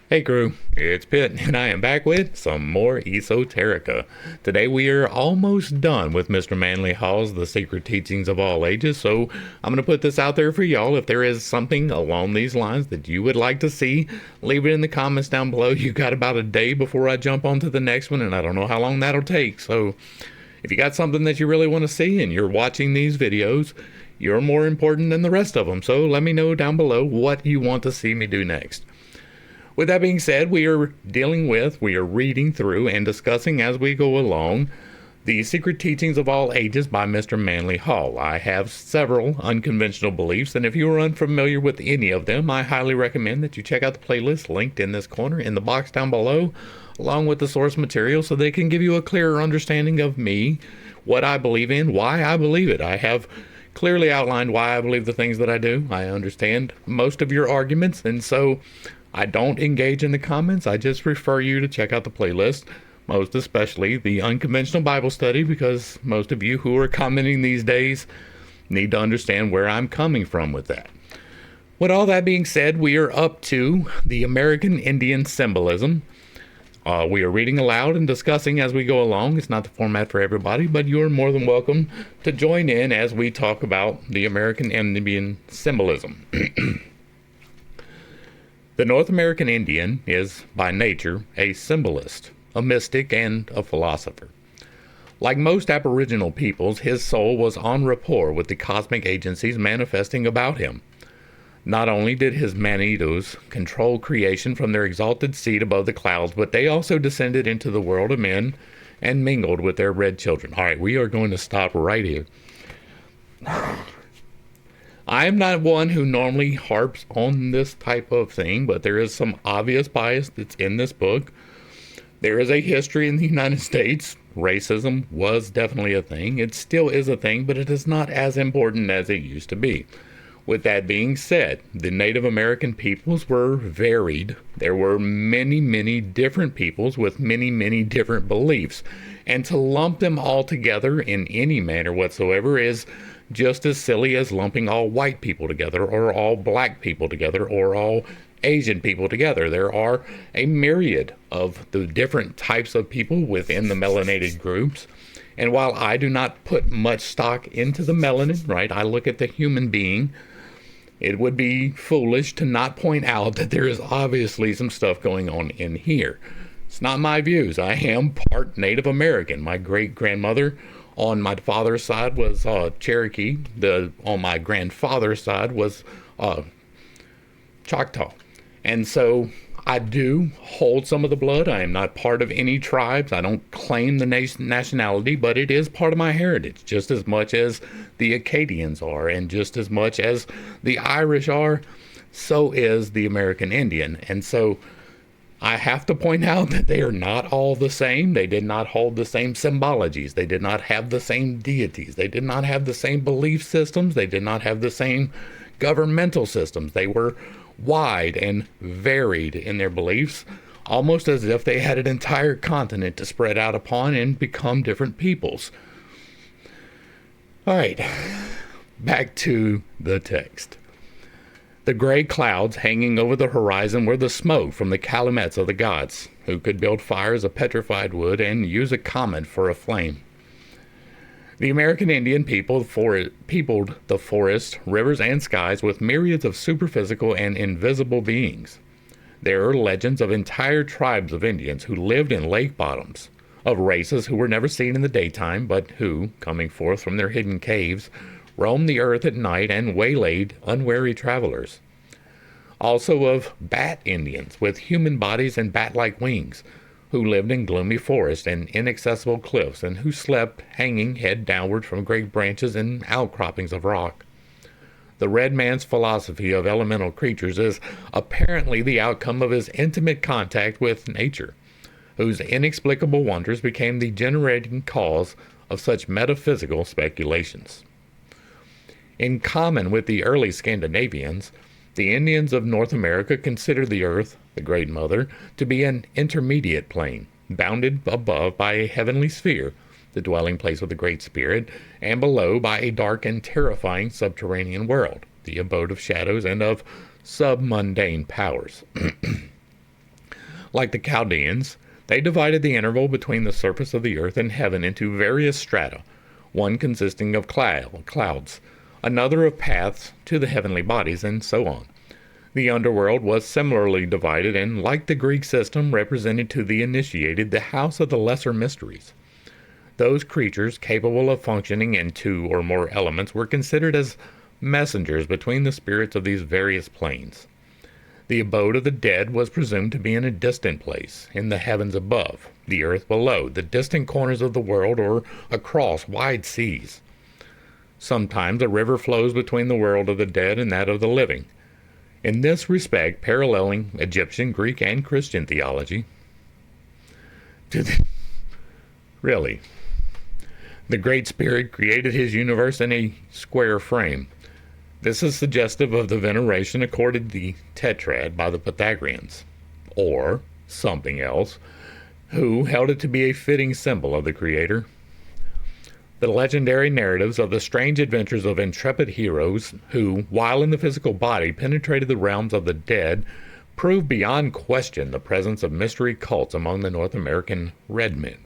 Hey crew, it's Pitt, and I am back with some more Esoterica. Today we are almost done with Mr. Manly Hall's The Secret Teachings of All Ages, so I'm going to put this out there for y'all. If there is something along these lines that you would like to see, leave it in the comments down below. You got about a day before I jump on to the next one, and I don't know how long that'll take, so if you got something that you really want to see and you're watching these videos, you're more important than the rest of them, so let me know down below what you want to see me do next. With that being said, we are reading through and discussing as we go along The Secret Teachings of All Ages by Mr. Manly Hall. I have several unconventional beliefs, and if you are unfamiliar with any of them, I highly recommend that you check out the playlist linked in this corner in the box down below, along with the source material, so they can give you a clearer understanding of me, what I believe in, why I believe it. I have clearly outlined why I believe the things that I do. I understand most of your arguments, and so I don't engage in the comments. I just refer you to check out the playlist, most especially the Unconventional Bible Study, because most of you who are commenting these days need to understand where I'm coming from with that. With all that being said, we are up to the American Indian symbolism. We are reading aloud and discussing as we go along. It's not the format for everybody, but you are more than welcome to join in as we talk about the American Indian symbolism. The North American Indian is, by nature, a symbolist, a mystic, and a philosopher. Like most Aboriginal peoples, his soul was en rapport with the cosmic agencies manifesting about him. Not only did his Manitos control creation from their exalted seat above the clouds, but they also descended into the world of men and mingled with their red children. All right, we are going to stop right here. I am not one who normally harps on this type of thing, but there is some obvious bias that's in this book. There is a history in the United States. Racism was definitely a thing. It still is a thing, but it is not as important as it used to be. With that being said, the Native American peoples were varied. There were many, many different peoples with many, many different beliefs. And to lump them all together in any manner whatsoever is just as silly as lumping all white people together, or all black people together, or all Asian people together. There are a myriad of the different types of people within the melanated groups. And while I do not put much stock into the melanin, right, I look at the human being, it would be foolish to not point out that there is obviously some stuff going on in here. It's not my views. I am part Native American. My great-grandmother on my father's side was Cherokee. On my grandfather's side was Choctaw. And so I do hold some of the blood. I am not part of any tribes. I don't claim the nationality, but it is part of my heritage, just as much as the Acadians are, and just as much as the Irish are, so is the American Indian. And so I have to point out that they are not all the same. They did not hold the same symbologies. They did not have the same deities. They did not have the same belief systems. They did not have the same governmental systems. They were wide and varied in their beliefs, almost as if they had an entire continent to spread out upon and become different peoples. All right, back to the text. The gray clouds hanging over the horizon were the smoke from the calumets of the gods, who could build fires of petrified wood and use a comet for a flame. The American Indian peopled the forests, rivers, and skies with myriads of superphysical and invisible beings. There are legends of entire tribes of Indians who lived in lake bottoms, of races who were never seen in the daytime, but who, coming forth from their hidden caves, roamed the earth at night and waylaid unwary travelers. Also of bat Indians with human bodies and bat-like wings, who lived in gloomy forests and inaccessible cliffs, and who slept hanging head downward from great branches and outcroppings of rock. The red man's philosophy of elemental creatures is apparently the outcome of his intimate contact with nature, whose inexplicable wonders became the generating cause of such metaphysical speculations. In common with the early Scandinavians, the Indians of North America considered the earth, the Great Mother, to be an intermediate plane, bounded above by a heavenly sphere, the dwelling place of the Great Spirit, and below by a dark and terrifying subterranean world, the abode of shadows and of submundane powers. Like the Chaldeans, they divided the interval between the surface of the earth and heaven into various strata, one consisting of clouds, another of paths to the heavenly bodies, and so on. The underworld was similarly divided and, like the Greek system, represented to the initiated the house of the lesser mysteries. Those creatures capable of functioning in two or more elements were considered as messengers between the spirits of these various planes. The abode of the dead was presumed to be in a distant place, in the heavens above, the earth below, the distant corners of the world, or across wide seas. Sometimes a river flows between the world of the dead and that of the living, in this respect paralleling Egyptian, Greek, and Christian theology. Really, the Great Spirit created his universe in a square frame. This is suggestive of the veneration accorded the tetrad by the Pythagoreans, or something else, who held it to be a fitting symbol of the Creator. The legendary narratives of the strange adventures of intrepid heroes who, while in the physical body, penetrated the realms of the dead, prove beyond question the presence of mystery cults among the North American red men.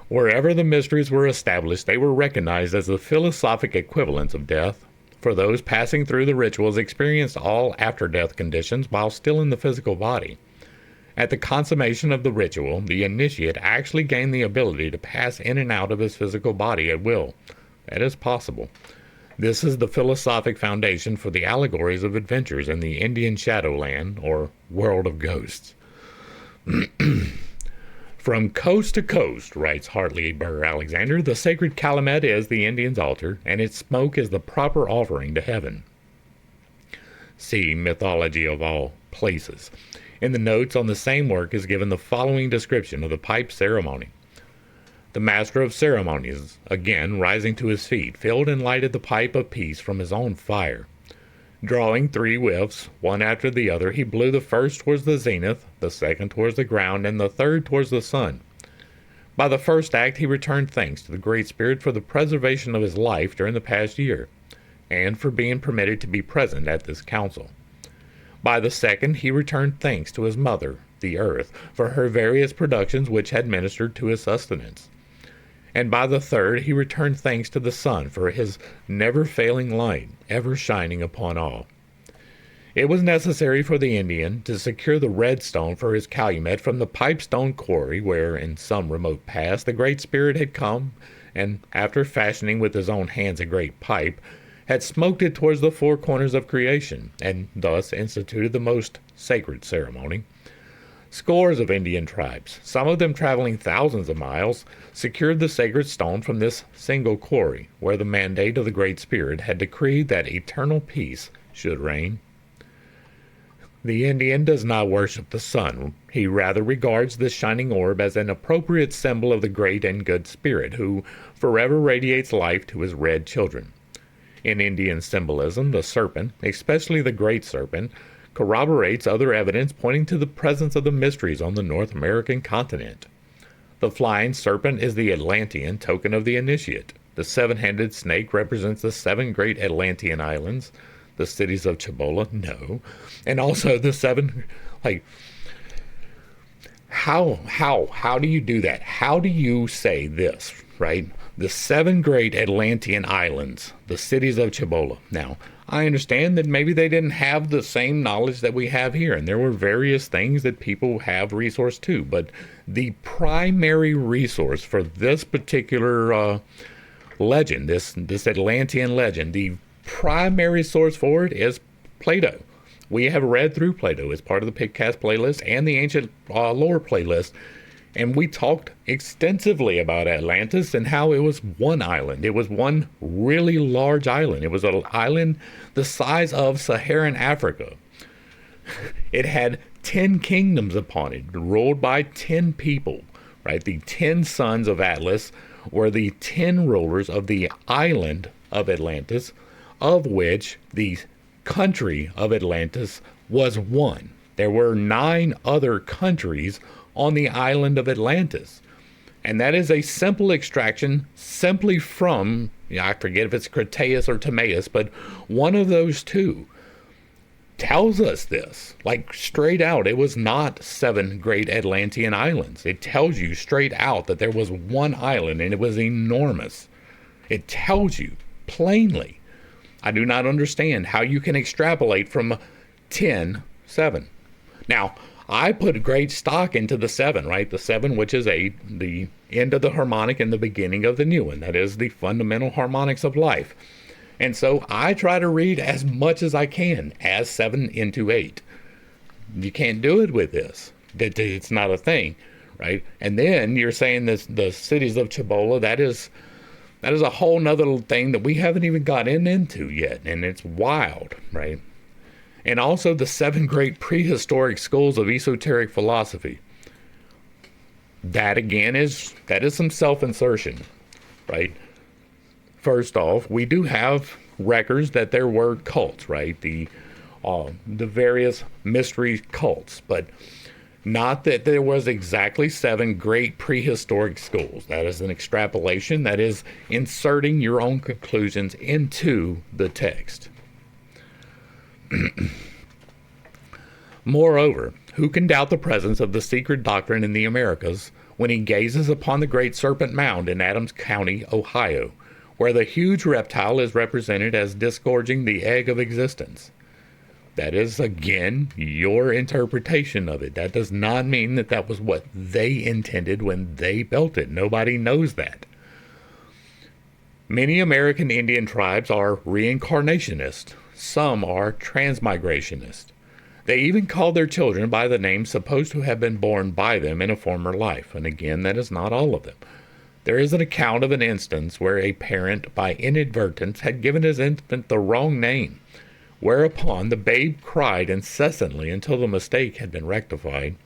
Wherever the mysteries were established, they were recognized as the philosophic equivalents of death, for those passing through the rituals experienced all after-death conditions while still in the physical body. At the consummation of the ritual, the initiate actually gained the ability to pass in and out of his physical body at will. That is possible. This is the philosophic foundation for the allegories of adventures in the Indian Shadowland, or World of Ghosts. From coast to coast, writes Hartley Burr Alexander, the sacred calumet is the Indian's altar, and its smoke is the proper offering to heaven. See Mythology of All Places. In the notes on the same work is given the following description of the pipe ceremony. The master of ceremonies, again rising to his feet, filled and lighted the pipe of peace from his own fire. Drawing 3 whiffs, one after the other, he blew the first towards the zenith, the second towards the ground, and the third towards the sun. By the first act he returned thanks to the Great Spirit for the preservation of his life during the past year, and for being permitted to be present at this council. By the second he returned thanks to his mother, the earth, for her various productions which had ministered to his sustenance. And by the third he returned thanks to the sun for his never-failing light, ever shining upon all. It was necessary for the Indian to secure the red stone for his calumet from the pipestone quarry where, in some remote past, the Great Spirit had come, and, after fashioning with his own hands a great pipe, had smoked it towards the 4 corners of creation, and thus instituted the most sacred ceremony. Scores of Indian tribes, some of them traveling thousands of miles, secured the sacred stone from this single quarry, where the mandate of the Great Spirit had decreed that eternal peace should reign. The Indian does not worship the sun. He rather regards this shining orb as an appropriate symbol of the great and good Spirit, who forever radiates life to his red children. In Indian symbolism, the serpent, especially the great serpent, corroborates other evidence pointing to the presence of the mysteries on the North American continent. The flying serpent is the Atlantean token of the initiate. The 7-headed snake represents the 7 great Atlantean islands, the cities of Cibola, no, and also the 7, how do you do that? How do you say this, right? The 7 great Atlantean islands, the cities of Cibola. Now, I understand that maybe they didn't have the same knowledge that we have here, and there were various things that people have resource to, but the primary resource for this particular legend, this Atlantean legend, the primary source for it is Plato. We have read through Plato as part of the Pigcast playlist and the ancient lore playlist, and we talked extensively about Atlantis and how it was one island. It was one really large island. It was an island the size of Saharan Africa. It had 10 kingdoms upon it, ruled by 10 people, right? The 10 sons of Atlas were the 10 rulers of the island of Atlantis, of which the country of Atlantis was one. There were 9 other countries on the island of Atlantis. And that is a simple extraction simply from, I forget if it's Cretaeus or Timaeus, but one of those two. tells us this, like straight out. It was not 7 great Atlantean islands. It tells you straight out that there was one island and it was enormous. It tells you plainly. I do not understand how you can extrapolate from 10, 7. Now, I put great stock into the 7, right? The 7, which is the end of the harmonic and the beginning of the new one. That is the fundamental harmonics of life. And so I try to read as much as I can as 7 into 8. You can't do it with this. It's not a thing, right? And then you're saying this, the cities of Cibola, that is a whole nother thing that we haven't even gotten into yet. And it's wild, right? And also the 7 great prehistoric schools of esoteric philosophy. That again that is some self-insertion, right? First off, we do have records that there were cults, right? The various mystery cults, but not that there was exactly 7 great prehistoric schools. That is an extrapolation. That is inserting your own conclusions into the text. Moreover, who can doubt the presence of the secret doctrine in the Americas when he gazes upon the Great Serpent Mound in Adams County, Ohio, where the huge reptile is represented as disgorging the egg of existence? That is, again, your interpretation of it. That does not mean that that was what they intended when they built it. Nobody knows that. Many American Indian tribes are reincarnationist. Some are transmigrationist. They even call their children by the names supposed to have been born by them in a former life. And again, that is not all of them. There is an account of an instance where a parent, by inadvertence, had given his infant the wrong name, whereupon the babe cried incessantly until the mistake had been rectified.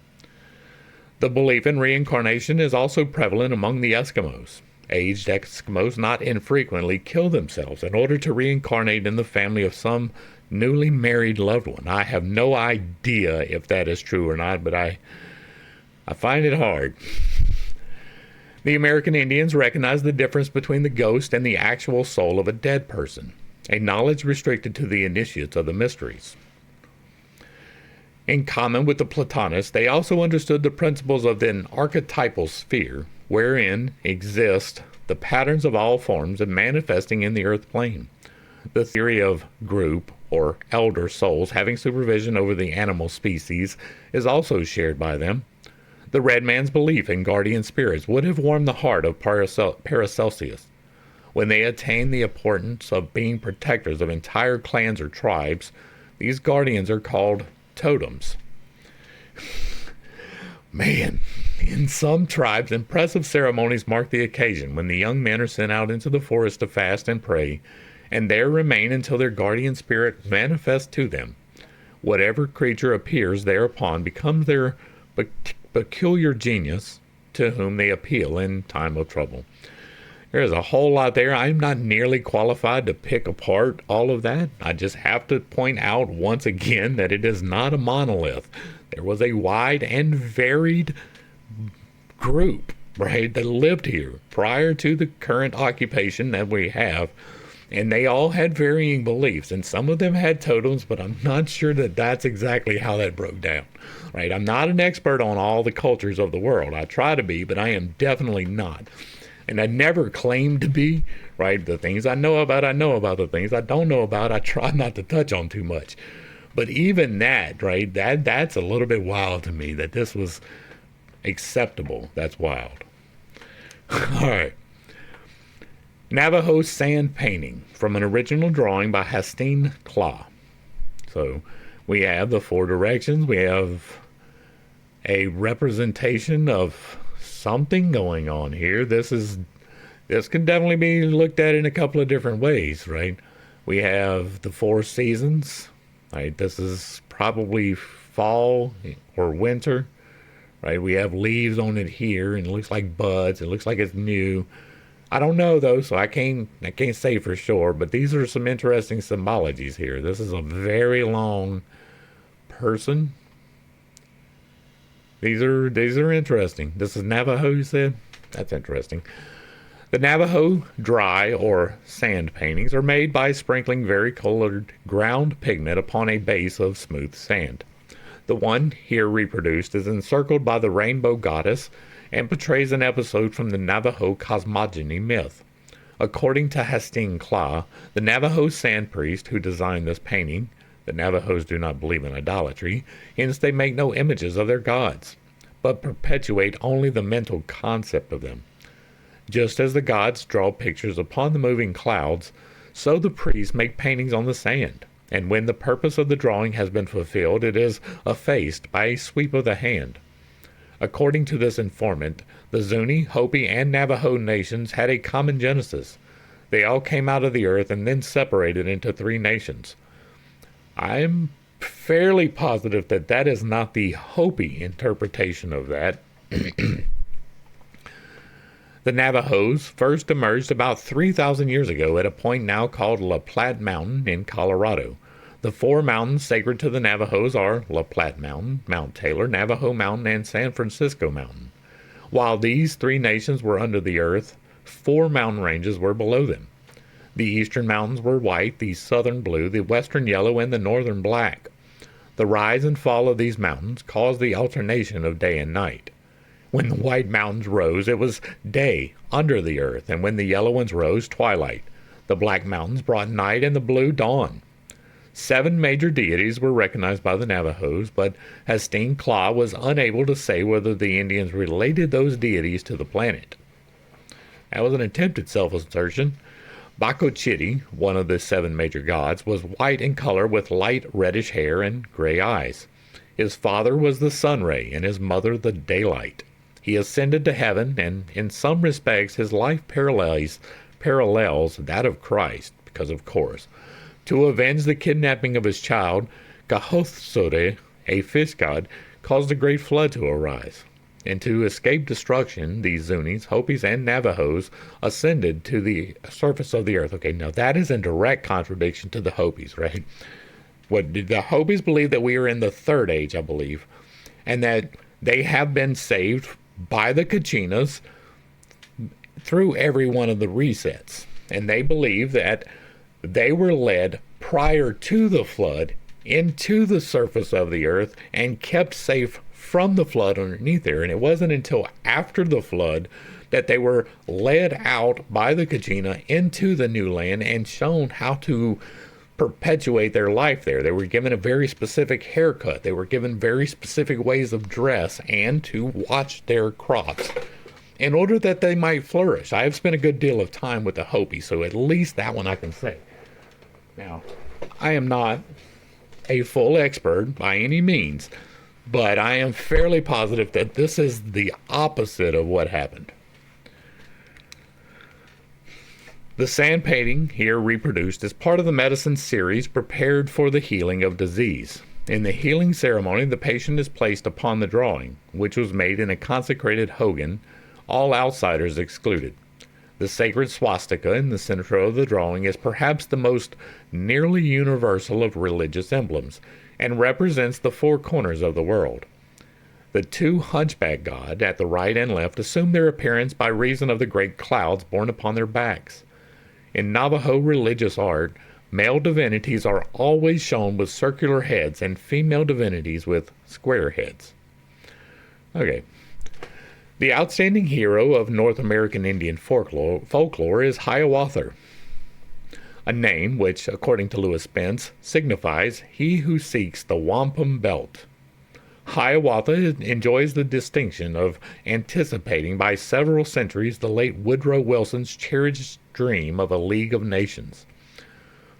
The belief in reincarnation is also prevalent among the Eskimos. Aged Eskimos not infrequently kill themselves in order to reincarnate in the family of some newly married loved one. I have no idea if that is true or not, but I find it hard. The American Indians recognize the difference between the ghost and the actual soul of a dead person, a knowledge restricted to the initiates of the mysteries. In common with the Platonists, they also understood the principles of an archetypal sphere, wherein exist the patterns of all forms and manifesting in the earth plane. The theory of group, or elder souls, having supervision over the animal species is also shared by them. The red man's belief in guardian spirits would have warmed the heart of Paracelsus. When they attained the importance of being protectors of entire clans or tribes, these guardians are called totems. Man, in some tribes, impressive ceremonies mark the occasion when the young men are sent out into the forest to fast and pray, and there remain until their guardian spirit manifests to them. Whatever creature appears thereupon becomes their peculiar genius to whom they appeal in time of trouble. There is a whole lot there. I'm not nearly qualified to pick apart all of that. I just have to point out once again that it is not a monolith. There was a wide and varied group, right, that lived here prior to the current occupation that we have. And they all had varying beliefs, and some of them had totems, but I'm not sure that that's exactly how that broke down, right? I'm not an expert on all the cultures of the world. I try to be, but I am definitely not. And I never claim to be, right? The things I know about. The things I don't know about, I try not to touch on too much. But even that, right, that's a little bit wild to me, that this was acceptable. That's wild. All right. Navajo sand painting from an original drawing by Hastine Claw. So we have the 4 directions. We have a representation of something going on here. This can definitely be looked at in a couple of different ways, right? We have the 4 seasons, right? This is probably fall or winter, right? We have leaves on it here, and it looks like buds. It looks like it's new. I don't know though, so I can't say for sure, but these are some interesting symbologies here. This is a very long person. These are interesting. This is Navajo, you said? That's interesting. The Navajo dry or sand paintings are made by sprinkling varicolored ground pigment upon a base of smooth sand. The one here reproduced is encircled by the rainbow goddess and portrays an episode from the Navajo cosmogony myth. According to Hastings Kla, the Navajo sand priest who designed this painting, the Navajos do not believe in idolatry, hence they make no images of their gods, but perpetuate only the mental concept of them. Just as the gods draw pictures upon the moving clouds, so the priests make paintings on the sand, and when the purpose of the drawing has been fulfilled, it is effaced by a sweep of the hand. According to this informant, the Zuni, Hopi, and Navajo nations had a common genesis. They all came out of the earth and then separated into three nations. I'm fairly positive that that is not the Hopi interpretation of that. The Navajos first emerged about 3,000 years ago at a point now called La Platte Mountain in Colorado. The four mountains sacred to the Navajos are La Platte Mountain, Mount Taylor, Navajo Mountain, and San Francisco Mountain. While these three nations were under the earth, four mountain ranges were below them. The eastern mountains were white, the southern blue, the western yellow, and the northern black. The rise and fall of these mountains caused the alternation of day and night. When the white mountains rose, it was day under the earth, and when the yellow ones rose, twilight. The black mountains brought night, and the blue dawn. 7 major deities were recognized by the Navajos, but Hastings Kla was unable to say whether the Indians related those deities to the planet. That was an attempted self-assertion. Bakochitty, one of the 7 major gods, was white in color with light reddish hair and gray eyes. His father was the sun ray, and his mother the daylight. He ascended to heaven, and in some respects his life parallels that of Christ, because of course. To avenge the kidnapping of his child, Kahothsode, a fish god, caused a great flood to arise. And to escape destruction, these Zunis, Hopis, and Navajos ascended to the surface of the earth. Okay, now that is in direct contradiction to the Hopis, right? What did the Hopis believe that we are in the third age, I believe, and that they have been saved by the Kachinas through every one of the resets. And they believe that they were led prior to the flood into the surface of the earth and kept safe from the flood underneath there. And it wasn't until after the flood that they were led out by the Kachina into the new land and shown how to perpetuate their life there. They were given a very specific haircut. They were given very specific ways of dress and to watch their crops in order that they might flourish. I have spent a good deal of time with the Hopi, so at least that one I can say. Now, I am not a full expert by any means, but I am fairly positive that this is the opposite of what happened. The sand painting here reproduced is part of the medicine series prepared for the healing of disease. In the healing ceremony, the patient is placed upon the drawing, which was made in a consecrated hogan, all outsiders excluded. The sacred swastika in the center of the drawing is perhaps the most nearly universal of religious emblems, and represents the 4 corners of the world. The 2 hunchback gods at the right and left assume their appearance by reason of the great clouds borne upon their backs. In Navajo religious art, male divinities are always shown with circular heads and female divinities with square heads. Okay. The outstanding hero of North American Indian folklore is Hiawatha, a name which, according to Lewis Spence, signifies he who seeks the wampum belt. Hiawatha enjoys the distinction of anticipating by several centuries the late Woodrow Wilson's cherished dream of a League of Nations.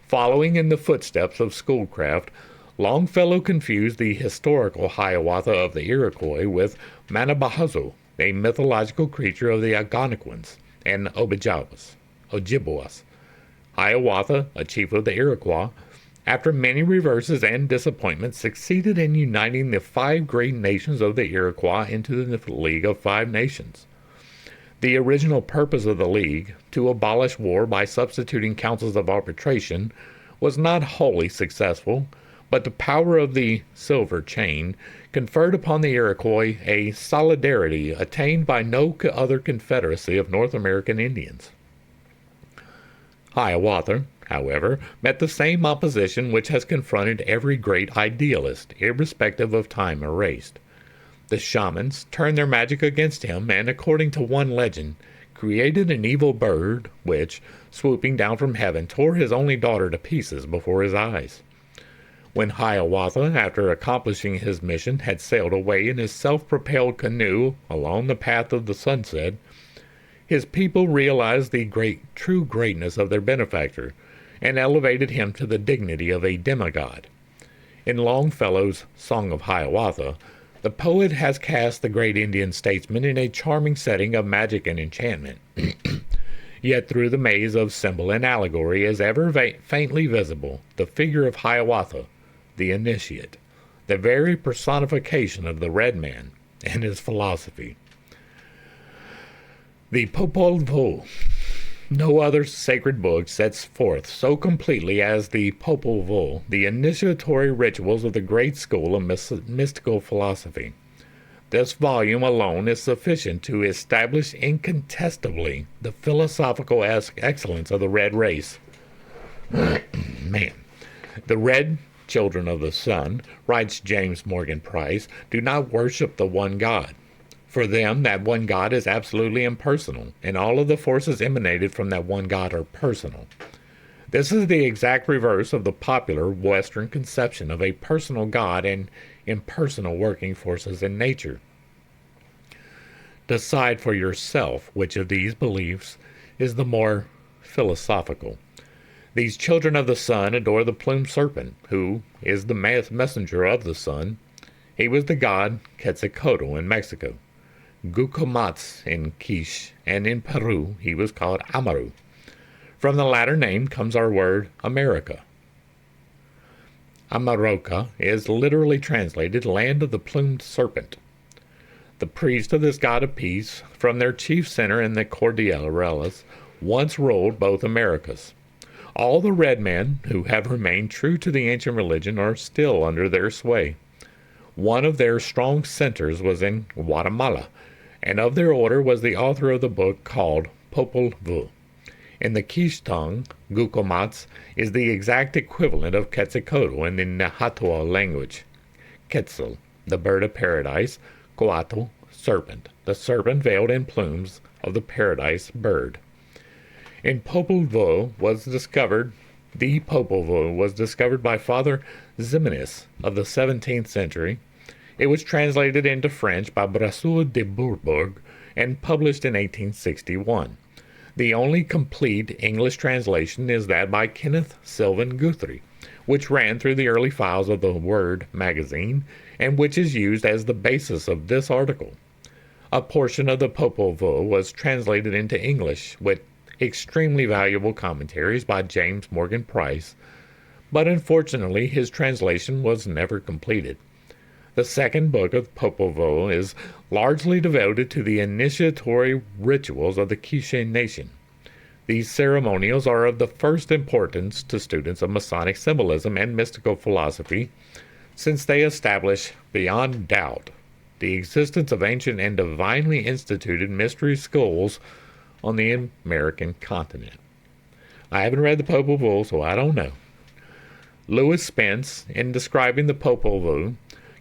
Following in the footsteps of Schoolcraft, Longfellow confused the historical Hiawatha of the Iroquois with Manabahazo, a mythological creature of the Algonquins and Ojibwas. Hiawatha, a chief of the Iroquois, after many reverses and disappointments, succeeded in uniting the 5 great nations of the Iroquois into the League of 5 Nations. The original purpose of the League, to abolish war by substituting councils of arbitration, was not wholly successful, but the power of the silver chain conferred upon the Iroquois a solidarity attained by no other confederacy of North American Indians. Hiawatha, however, met the same opposition which has confronted every great idealist, irrespective of time or race. The shamans turned their magic against him and, according to one legend, created an evil bird which, swooping down from heaven, tore his only daughter to pieces before his eyes. When Hiawatha, after accomplishing his mission, had sailed away in his self-propelled canoe along the path of the sunset, his people realized the true greatness of their benefactor and elevated him to the dignity of a demigod. In Longfellow's Song of Hiawatha, the poet has cast the great Indian statesman in a charming setting of magic and enchantment. Yet through the maze of symbol and allegory is ever faintly visible the figure of Hiawatha, the initiate, the very personification of the red man and his philosophy. The Popol Vuh. No other sacred book sets forth so completely as the Popol Vuh the initiatory rituals of the great school of mystical philosophy. This volume alone is sufficient to establish incontestably the philosophical excellence of the red race. Man, the red children of the sun, writes James Morgan Price, do not worship the one God. For them, that one God is absolutely impersonal, and all of the forces emanated from that one God are personal. This is the exact reverse of the popular Western conception of a personal God and impersonal working forces in nature. Decide for yourself which of these beliefs is the more philosophical. These children of the sun adore the plumed serpent, who is the messenger of the sun. He was the god Quetzalcoatl in Mexico, Gucumatz in Quiche, and in Peru he was called Amaru. From the latter name comes our word America. Amaroca is literally translated land of the plumed serpent. The priests of this god of peace, from their chief center in the Cordilleras, once ruled both Americas. All the red men who have remained true to the ancient religion are still under their sway. One of their strong centers was in Guatemala, and of their order was the author of the book called Popol Vuh. In the Quiche tongue, Gucumatz is the exact equivalent of Quetzalcoatl in the Nahuatl language. Quetzal, the bird of paradise; Coatl, serpent, the serpent veiled in plumes of the paradise bird. The Popol Vuh was discovered by Father Ximenes of the 17th century. It was translated into French by Brasseur de Bourbourg and published in 1861. The only complete English translation is that by Kenneth Sylvan Guthrie, which ran through the early files of the Word magazine and which is used as the basis of this article. A portion of the Popol Vuh was translated into English with extremely valuable commentaries by James Morgan Price, but unfortunately his translation was never completed. The second book of Popol Vuh is largely devoted to the initiatory rituals of the Quiche Nation. These ceremonials are of the first importance to students of Masonic symbolism and mystical philosophy, since they establish, beyond doubt, the existence of ancient and divinely instituted mystery schools on the American continent. I haven't read the Popol Vuh, so I don't know. Lewis Spence, in describing the Popol Vuh,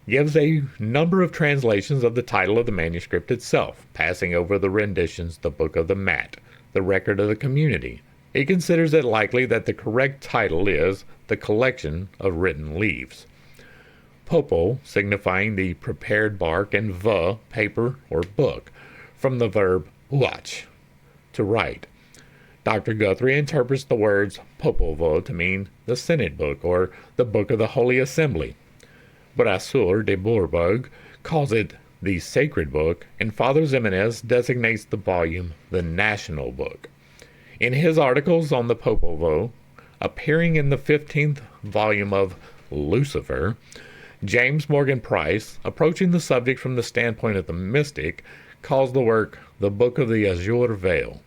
gives a number of translations of the title of the manuscript itself, passing over the renditions, the Book of the Mat, the Record of the Community. He considers it likely that the correct title is the Collection of Written Leaves. Popol signifying the prepared bark, and vuh, paper or book, from the verb uach, to write. Dr. Guthrie interprets the words Popol Vuh to mean the Synod Book or the Book of the Holy Assembly. Brasseur de Bourbourg calls it the Sacred Book, and Father Ximenes designates the volume the National Book. In his articles on the Popol Vuh, appearing in the 15th volume of Lucifer, James Morgan Price, approaching the subject from the standpoint of the mystic, calls the work the Book of the Azure Veil.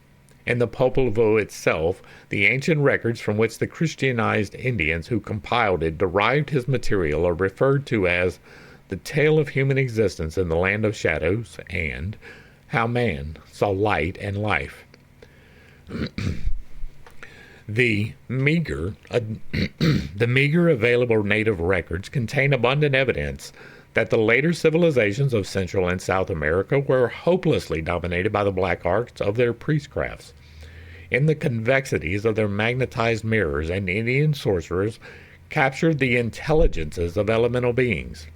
In the Popol Vuh itself, the ancient records from which the Christianized Indians who compiled it derived his material are referred to as the tale of human existence in the land of shadows and how man saw light and life. The meager available native records contain abundant evidence that the later civilizations of Central and South America were hopelessly dominated by the black arts of their priestcrafts. In the convexities of their magnetized mirrors, and Indian sorcerers captured the intelligences of elemental beings,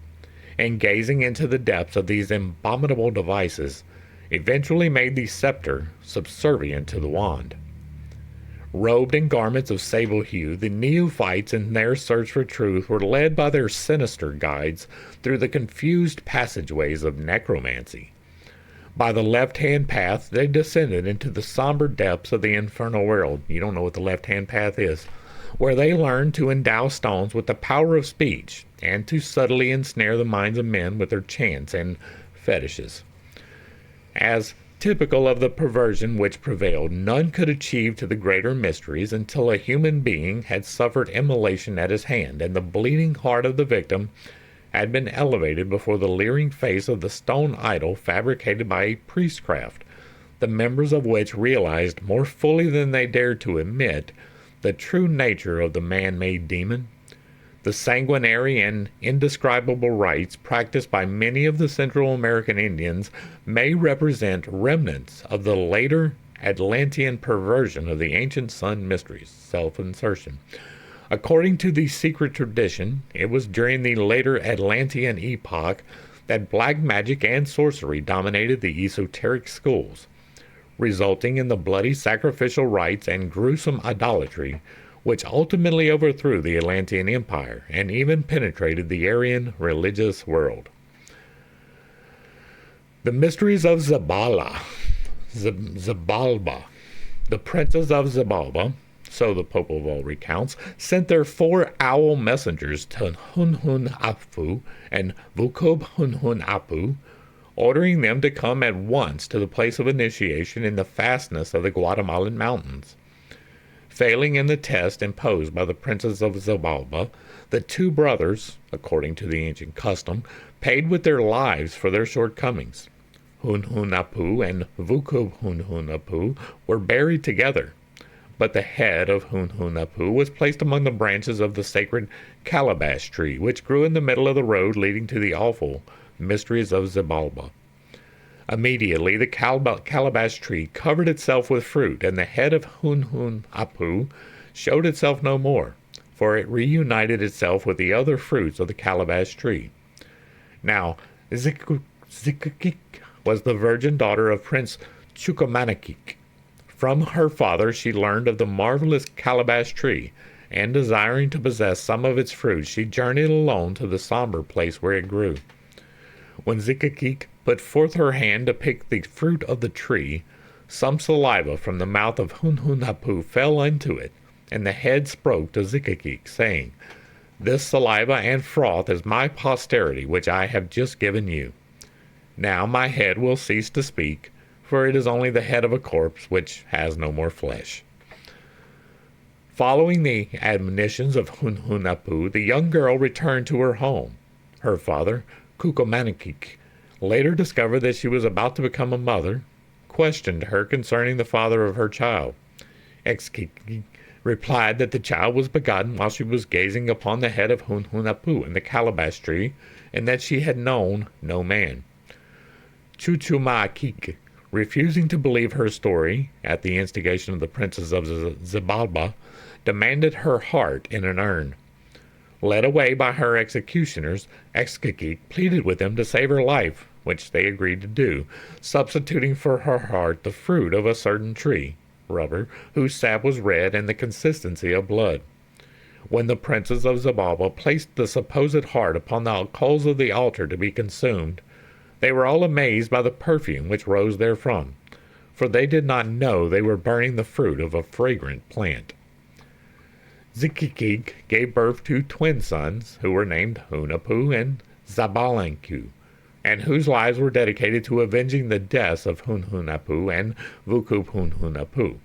and gazing into the depths of these abominable devices, eventually made the scepter subservient to the wand. Robed in garments of sable hue, the neophytes in their search for truth were led by their sinister guides through the confused passageways of necromancy. By the left-hand path, they descended into the somber depths of the infernal world. You don't know what the left-hand path is. Where they learned to endow stones with the power of speech and to subtly ensnare the minds of men with their chants and fetishes. As typical of the perversion which prevailed, none could achieve to the greater mysteries until a human being had suffered immolation at his hand, and the bleeding heart of the victim had been elevated before the leering face of the stone idol fabricated by a priestcraft, the members of which realized more fully than they dared to admit the true nature of the man-made demon. The sanguinary and indescribable rites practiced by many of the Central American Indians may represent remnants of the later Atlantean perversion of the ancient sun mysteries, self-insertion. According to the secret tradition, it was during the later Atlantean epoch that black magic and sorcery dominated the esoteric schools, resulting in the bloody sacrificial rites and gruesome idolatry, which ultimately overthrew the Atlantean Empire and even penetrated the Aryan religious world. The mysteries of Zabalba. The princes of Zabalba, so the Popol Vuh recounts, sent their 4 owl messengers to Hunhun Apu and Vukub Hunhun Apu, ordering them to come at once to the place of initiation in the fastness of the Guatemalan mountains. Failing in the test imposed by the princes of Zabalba, the 2 brothers, according to the ancient custom, paid with their lives for their shortcomings. Hunhun Apu and Vukub Hunhun Apu were buried together, but the head of Hunhun Apu was placed among the branches of the sacred calabash tree, which grew in the middle of the road leading to the awful mysteries of Zabalba. Immediately the calabash tree covered itself with fruit, and the head of Hunhun Apu showed itself no more, for it reunited itself with the other fruits of the calabash tree. Now, Zikakik was the virgin daughter of Prince Chukamanakik. From her father she learned of the marvelous calabash tree, and desiring to possess some of its fruit, she journeyed alone to the somber place where it grew. When Zikakik put forth her hand to pick the fruit of the tree, some saliva from the mouth of Hunhun Apu fell into it, and the head spoke to Zikakik, saying, "This saliva and froth is my posterity which I have just given you. Now my head will cease to speak, for it is only the head of a corpse which has no more flesh." Following the admonitions of Hunhun Apu, the young girl returned to her home. Her father, Kukumanakik, later discovered that she was about to become a mother, questioned her concerning the father of her child. Exkiki replied that the child was begotten while she was gazing upon the head of Hunhun Apu in the calabash tree, and that she had known no man. Chuchumaakik, refusing to believe her story, at the instigation of the princes of Zabalba, demanded her heart in an urn. Led away by her executioners, Exkiki pleaded with them to save her life, which they agreed to do, substituting for her heart the fruit of a certain tree, rubber, whose sap was red and the consistency of blood. When the princes of Zabalba placed the supposed heart upon the coals of the altar to be consumed, they were all amazed by the perfume which rose therefrom, for they did not know they were burning the fruit of a fragrant plant. Zikikig gave birth to twin sons, who were named Hunapu and Zabalanku. and whose lives were dedicated to avenging the deaths of Hunhunapu and Vukup-Hunhunapu.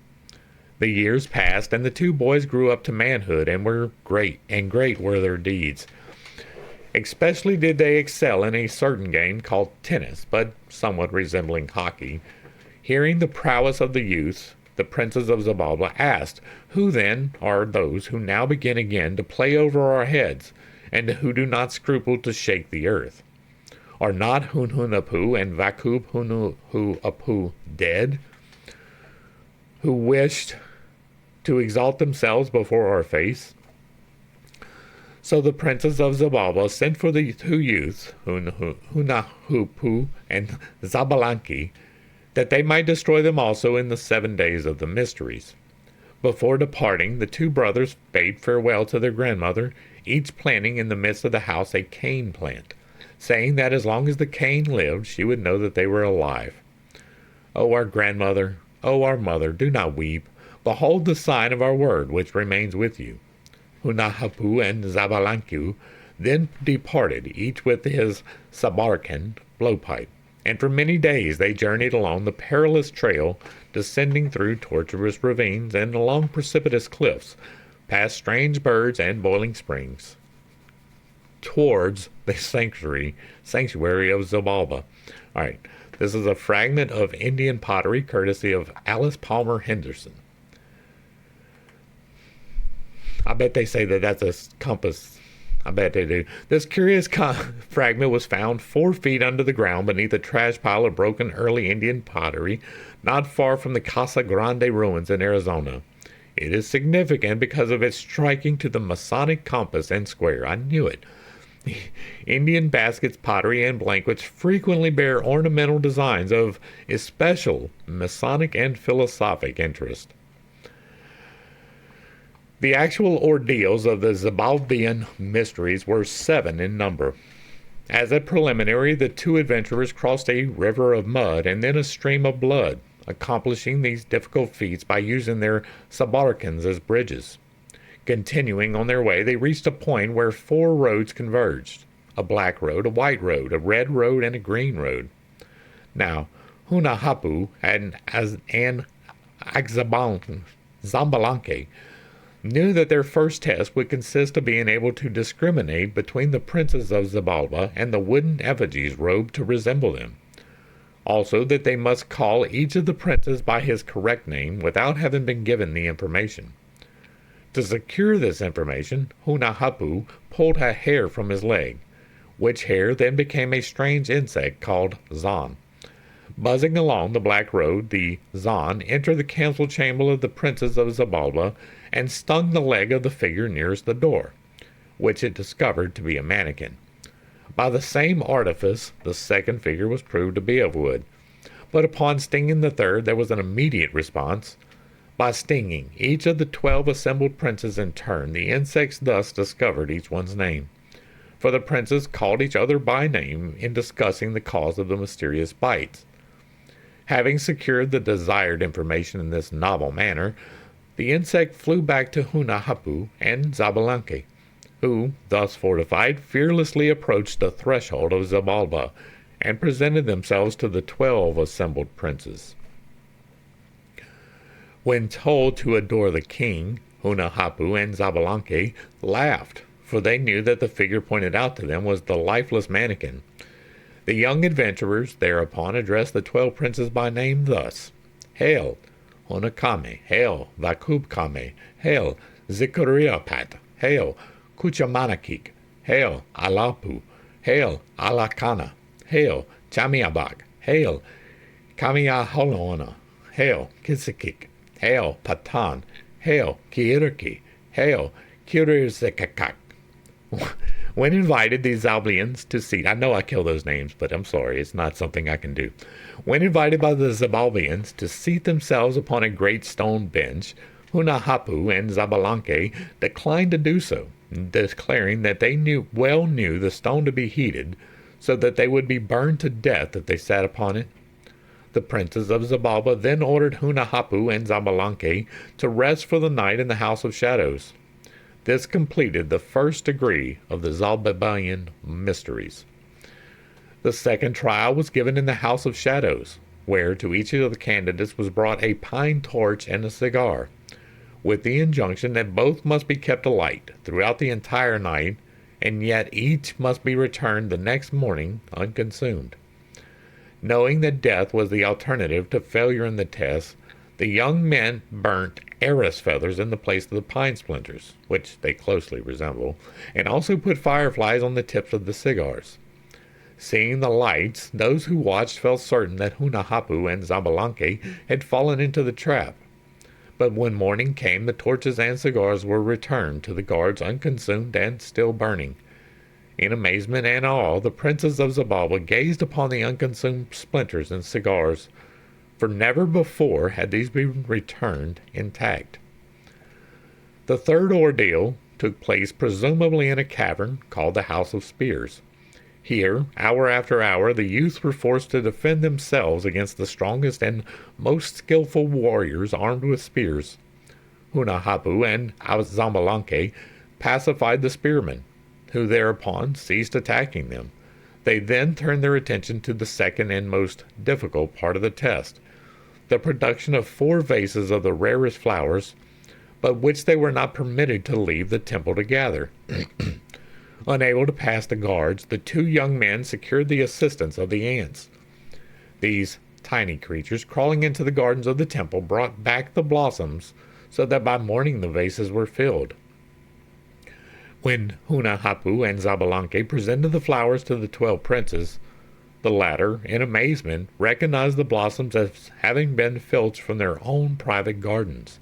The years passed, and the two boys grew up to manhood and were great, and great were their deeds. Especially did they excel in a certain game called tennis, but somewhat resembling hockey. Hearing the prowess of the youth, the princes of Zabalba asked, "Who then are those who now begin again to play over our heads, and who do not scruple to shake the earth? Are not Hunhunapu and Vakub-Hunhunapu dead, who wished to exalt themselves before our face?" So the princes of Zabalba sent for the two youths, Hunahupu and Zabalanki, that they might destroy them also in the 7 days of the mysteries. Before departing, the two brothers bade farewell to their grandmother, each planting in the midst of the house a cane plant, saying that as long as the cane lived, she would know that they were alive. "O our grandmother, O our mother, do not weep. Behold the sign of our word, which remains with you." Hunahapu and Zabalanku then departed, each with his sabarkan blowpipe, and for many days they journeyed along the perilous trail, descending through tortuous ravines and along precipitous cliffs, past strange birds and boiling springs, towards the sanctuary of Zabalba. All right, this is a fragment of Indian pottery courtesy of Alice Palmer Henderson. I bet they say that that's a compass. I bet they do. This curious fragment was found 4 feet under the ground beneath a trash pile of broken early Indian pottery, not far from the Casa Grande ruins in Arizona. It is significant because of its striking to the Masonic compass and square. I knew it. Indian baskets, pottery, and blankets frequently bear ornamental designs of especial Masonic and philosophic interest. The actual ordeals of the Zabalbian mysteries were 7 in number. As a preliminary, the two adventurers crossed a river of mud and then a stream of blood, accomplishing these difficult feats by using their sabarkans as bridges. Continuing on their way, they reached a point where 4 roads converged: a black road, a white road, a red road, and a green road. Now, Hunahapu and Zambalanke knew that their first test would consist of being able to discriminate between the princes of Zabalba and the wooden effigies robed to resemble them. Also, that they must call each of the princes by his correct name without having been given the information. To secure this information, Hunahapu pulled a hair from his leg, which hair then became a strange insect called Zan. Buzzing along the black road, the Zan entered the council chamber of the princes of Zabalba and stung the leg of the figure nearest the door, which it discovered to be a mannequin. By the same artifice, the second figure was proved to be of wood, but upon stinging the third, there was an immediate response. By stinging each of the 12 assembled princes in turn, the insects thus discovered each one's name, for the princes called each other by name in discussing the cause of the mysterious bites. Having secured the desired information in this novel manner, the insect flew back to Hunahapu and Zabalanke, who, thus fortified, fearlessly approached the threshold of Zabalba and presented themselves to the 12 assembled princes. When told to adore the king, Hunahapu and Zabalanke laughed, for they knew that the figure pointed out to them was the lifeless mannequin. The young adventurers thereupon addressed the 12 princes by name thus: "Hail, Honakame! Hail, Vakubkame! Hail, Zikuriapat! Hail, Kuchamanakik! Hail, Alapu! Hail, Alakana! Hail, Chamiabak! Hail, Kamiaholona! Hail, Kisikik! Hail, Patan! Hail, Kiiriki! Hail, Kirizikakak!" When invited, the Zabalbians to seat, I know I kill those names, but I'm sorry, it's not something I can do. When invited by the Zabalbians to seat themselves upon a great stone bench, Hunahapu and Zabalanke declined to do so, declaring that they well knew the stone to be heated, so that they would be burned to death if they sat upon it. The princes of Zabalba then ordered Hunahapu and Zabalanke to rest for the night in the House of Shadows. This completed the first degree of the Zabalbian mysteries. The second trial was given in the House of Shadows, where to each of the candidates was brought a pine torch and a cigar, with the injunction that both must be kept alight throughout the entire night, and yet each must be returned the next morning unconsumed. Knowing that death was the alternative to failure in the test, the young men burnt arras feathers in the place of the pine splinters, which they closely resemble, and also put fireflies on the tips of the cigars. Seeing the lights, those who watched felt certain that Hunahapu and Zabalanque had fallen into the trap. But when morning came, the torches and cigars were returned to the guards unconsumed and still burning. In amazement and awe, the princes of Zabalba gazed upon the unconsumed splinters and cigars, for never before had these been returned intact. The third ordeal took place presumably in a cavern called the House of Spears. Here, hour after hour, the youths were forced to defend themselves against the strongest and most skillful warriors armed with spears. Hunahapu and Zambalanque pacified the spearmen, who thereupon ceased attacking them. They then turned their attention to the second and most difficult part of the test, the production of 4 vases of the rarest flowers, but which they were not permitted to leave the temple to gather. Unable to pass the guards, the 2 young men secured the assistance of the ants. These tiny creatures, crawling into the gardens of the temple, brought back the blossoms, so that by morning the vases were filled. When Hunahapu and Zabalanque presented the flowers to the 12 princes, the latter, in amazement, recognized the blossoms as having been filched from their own private gardens.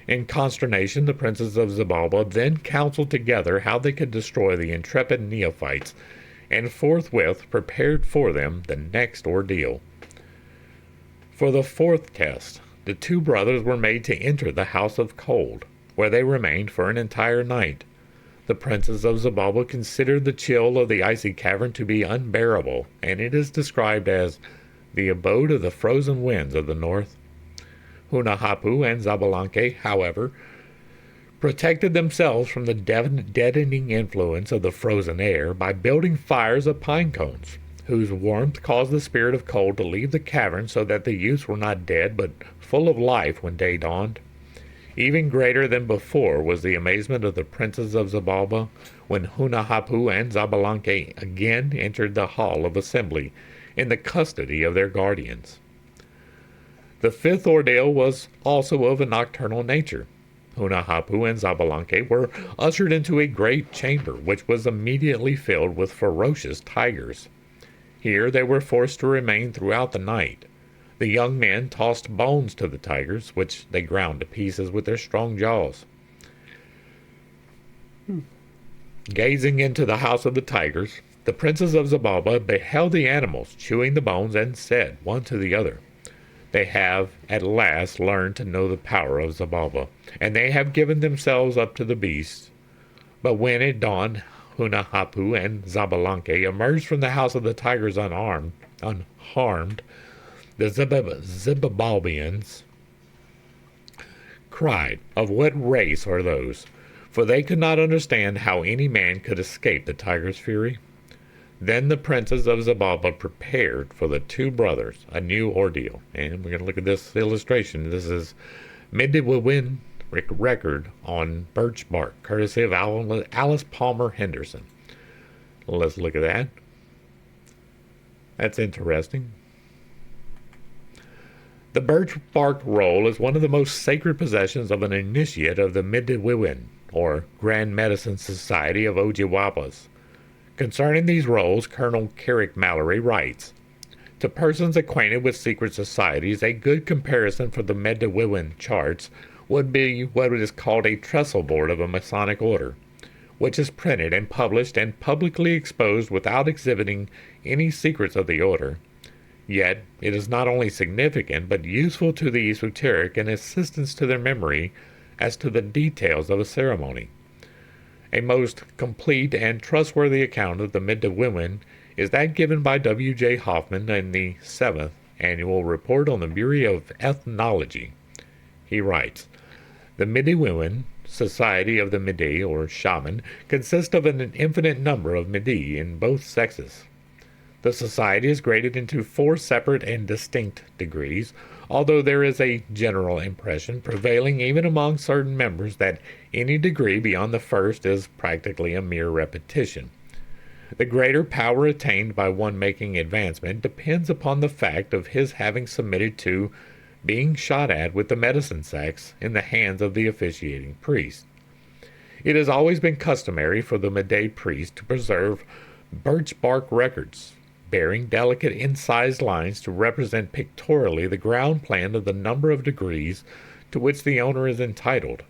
In consternation, the princes of Zabalba then counseled together how they could destroy the intrepid neophytes, and forthwith prepared for them the next ordeal. For the 4th test, the 2 brothers were made to enter the House of Cold, where they remained for an entire night. The princes of Zabalba considered the chill of the icy cavern to be unbearable, and it is described as the abode of the frozen winds of the north. Hunahapu and Zabalanque, however, protected themselves from the deadening influence of the frozen air by building fires of pine cones, whose warmth caused the spirit of cold to leave the cavern, so that the youths were not dead but full of life when day dawned. Even greater than before was the amazement of the princes of Zabalba when Hunahapu and Zabalanque again entered the hall of assembly in the custody of their guardians. The 5th ordeal was also of a nocturnal nature. Hunahapu and Zabalanque were ushered into a great chamber, which was immediately filled with ferocious tigers. Here they were forced to remain throughout the night. The young men tossed bones to the tigers, which they ground to pieces with their strong jaws. Gazing into the house of the tigers, the princes of Zabalba beheld the animals chewing the bones and said one to the other, "They have at last learned to know the power of Zabalba, and they have given themselves up to the beasts." But when it dawned, Hunahapu and Zabalanque emerged from the house of the tigers unharmed. The Zibabalbians cried, "Of what race are those?" For they could not understand how any man could escape the tiger's fury. Then the princes of Zabalba prepared for the 2 brothers a new ordeal. And we're going to look at this illustration. This is Midwewin record on birch bark, courtesy of Alice Palmer Henderson. Let's look at that. That's interesting. The birch bark roll is one of the most sacred possessions of an initiate of the Midwewin, or Grand Medicine Society of Ojibwapas. Concerning these rolls, Colonel Carrick Mallory writes, "To persons acquainted with secret societies, a good comparison for the Midwewin charts would be what is called a trestle board of a Masonic order, which is printed and published and publicly exposed without exhibiting any secrets of the order. Yet it is not only significant, but useful to the esoteric and assistance to their memory as to the details of a ceremony. A most complete and trustworthy account of the Midwewin is that given by W. J. Hoffman in the 7th Annual Report on the Bureau of Ethnology. He writes, "The Midwewin Society of the Midi, or shaman, consists of an infinite number of Midi in both sexes. The society is graded into 4 separate and distinct degrees, although there is a general impression prevailing even among certain members that any degree beyond the first is practically a mere repetition. The greater power attained by one making advancement depends upon the fact of his having submitted to being shot at with the medicine sacks in the hands of the officiating priest. It has always been customary for the Meday priest to preserve birch bark records, bearing delicate incised lines to represent pictorially the ground plan of the number of degrees to which the owner is entitled.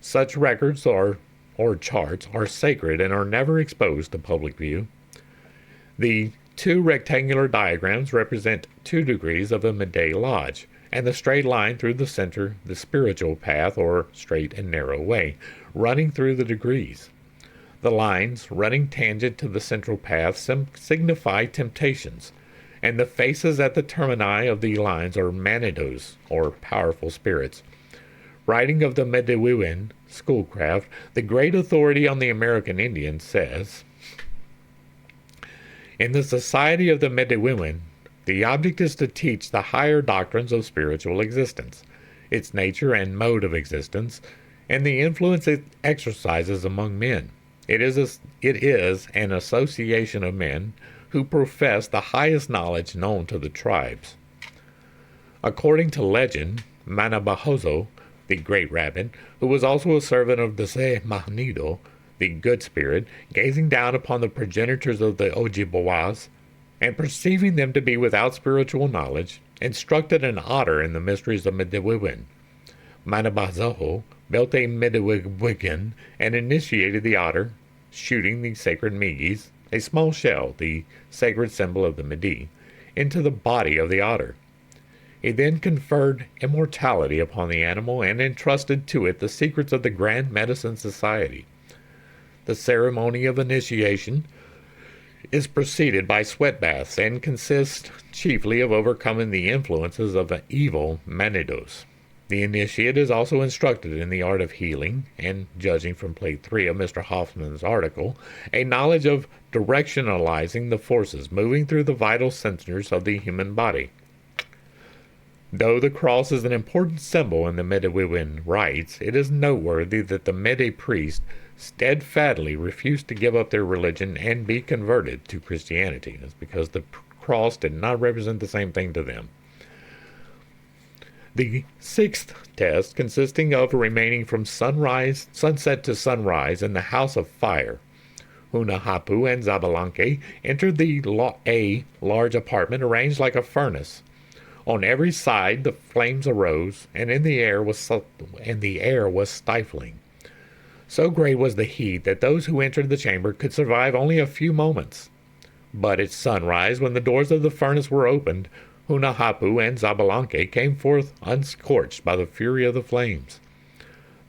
Such records or charts are sacred and are never exposed to public view. The 2 rectangular diagrams represent 2 degrees of the Meday Lodge, and the straight line through the center, the spiritual path or straight and narrow way, running through the degrees. The lines running tangent to the central path signify temptations, and the faces at the termini of the lines are manidos, or powerful spirits. Writing of the Mediwiwin schoolcraft, the great authority on the American Indian says, "In the society of the Mediwiwin, the object is to teach the higher doctrines of spiritual existence, its nature and mode of existence, and the influence it exercises among men. It is an association of men who profess the highest knowledge known to the tribes." According to legend, Manabahozo, the great rabbin, who was also a servant of Dese Mahnido, the good spirit, gazing down upon the progenitors of the Ojibwas, and perceiving them to be without spiritual knowledge, instructed an otter in the mysteries of Mediwiwin. Manabahozo built a Mediwiwin and initiated the otter, shooting the sacred Migis, a small shell, the sacred symbol of the Medi, into the body of the otter. He then conferred immortality upon the animal and entrusted to it the secrets of the Grand Medicine Society. The ceremony of initiation is preceded by sweat baths and consists chiefly of overcoming the influences of the evil Manidos. The initiate is also instructed in the art of healing, and, judging from Plate 3 of Mr. Hoffman's article, a knowledge of directionalizing the forces moving through the vital centers of the human body. Though the cross is an important symbol in the Mediwiwin rites, it is noteworthy that the Meday priests steadfastly refused to give up their religion and be converted to Christianity. That's because the cross did not represent the same thing to them. The 6th test, consisting of remaining from sunset to sunrise in the house of fire, Hunahapu and Zabalanque entered the large apartment arranged like a furnace. On every side the flames arose, and the air was stifling. So great was the heat that those who entered the chamber could survive only a few moments. But at sunrise, when the doors of the furnace were opened, Hunahapu and Zabalanque came forth unscorched by the fury of the flames.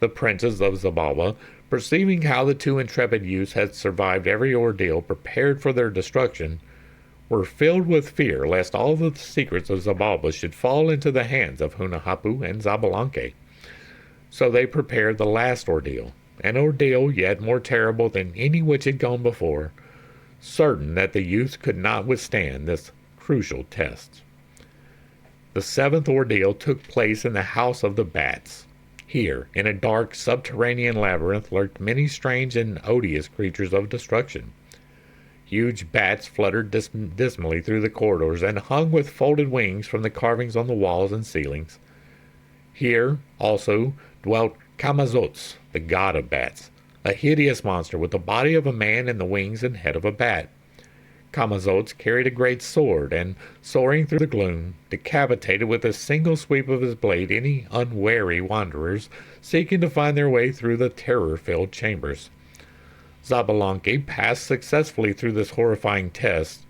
The princes of Zabalba, perceiving how the 2 intrepid youths had survived every ordeal prepared for their destruction, were filled with fear lest all the secrets of Zabalba should fall into the hands of Hunahapu and Zabalanque. So they prepared the last ordeal, an ordeal yet more terrible than any which had gone before, certain that the youths could not withstand this crucial test. The 7th ordeal took place in the House of the Bats. Here, in a dark subterranean labyrinth, lurked many strange and odious creatures of destruction. Huge bats fluttered dismally through the corridors and hung with folded wings from the carvings on the walls and ceilings. Here, also, dwelt Kamazots, the god of bats, a hideous monster with the body of a man and the wings and head of a bat. Kamazots carried a great sword, and, soaring through the gloom, decapitated with a single sweep of his blade any unwary wanderers seeking to find their way through the terror-filled chambers. Zabalanque passed successfully through this horrifying test,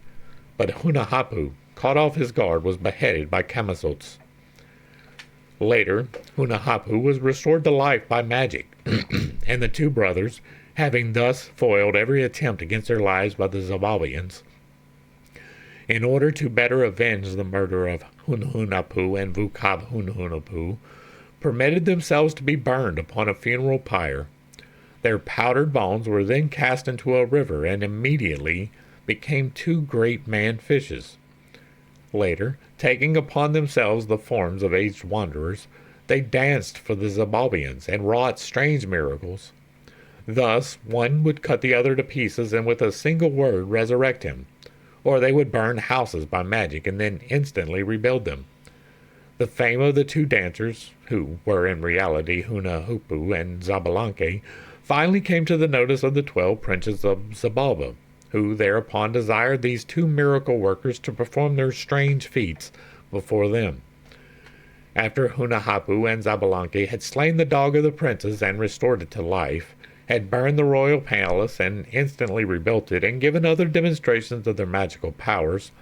but Hunahapu, caught off his guard, was beheaded by Kamazots. Later, Hunahapu was restored to life by magic, and the 2 brothers, having thus foiled every attempt against their lives by the Zabalbians, in order to better avenge the murder of Hunhunapu and Vukab Hunhunapu, permitted themselves to be burned upon a funeral pyre. Their powdered bones were then cast into a river and immediately became two great man-fishes. Later, taking upon themselves the forms of aged wanderers, they danced for the Zabalbians and wrought strange miracles. Thus, one would cut the other to pieces and with a single word resurrect him, or they would burn houses by magic and then instantly rebuild them. The fame of the two dancers, who were in reality Hunahupu and Zabalanque, finally came to the notice of the 12 princes of Zabalba, who thereupon desired these two miracle workers to perform their strange feats before them. After Hunahupu and Zabalanque had slain the dog of the princes and restored it to life, had burned the royal palace and instantly rebuilt it, and given other demonstrations of their magical powers,